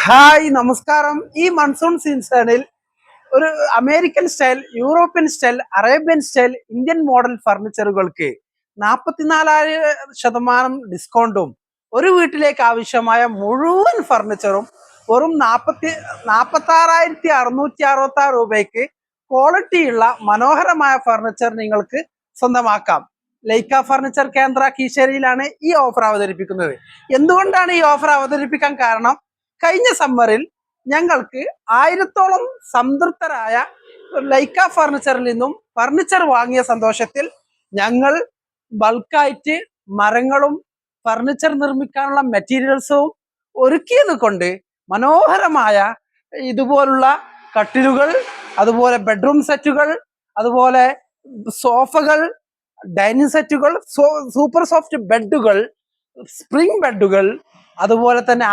Hi നമസ്കാരം. ഈ monsoon സീസണിൽ ഒരു American style, European style, Arabian style, Indian model ഫർണിച്ചറുകൾക്ക് 44% ഡിസ്കൗണ്ടും ഒരു വീട്ടിലേക്ക് ആവശ്യമായ മുഴുവൻ ഫർണിച്ചറും വെറും 46,666 രൂപയ്ക്ക് ക്വാളിറ്റിയുള്ള മനോഹരമായ ഫർണിച്ചർ നിങ്ങൾക്ക് സ്വന്തമാക്കാം. ലൈക്ക ഫർണിച്ചർ കേന്ദ്ര കീശേരിയിലാണ് ഈ ഓഫർ അവതരിപ്പിക്കുന്നത്. എന്തുകൊണ്ടാണ് ഈ ഓഫർ അവതരിപ്പിക്കാൻ കാരണം? കഴിഞ്ഞ സമ്മറിൽ ഞങ്ങൾക്ക് 1000-ഓളം സംതൃപ്തരായ ലൈക്ക ഫർണിച്ചറിൽ നിന്നും ഫർണിച്ചർ വാങ്ങിയ സന്തോഷത്തിൽ ഞങ്ങൾ ബൾക്കായിട്ട് മരങ്ങളും ഫർണിച്ചർ നിർമ്മിക്കാനുള്ള മെറ്റീരിയൽസും ഒരുക്കിയത് കൊണ്ട് മനോഹരമായ ഇതുപോലുള്ള കട്ടിലുകൾ, അതുപോലെ ബെഡ്റൂം സെറ്റുകൾ, അതുപോലെ സോഫകൾ, ഡൈനിങ് സെറ്റുകൾ, സൂപ്പർ സോഫ്റ്റ് ബെഡുകൾ, സ്പ്രിംഗ് ബെഡുകൾ, അതുപോലെ തന്നെ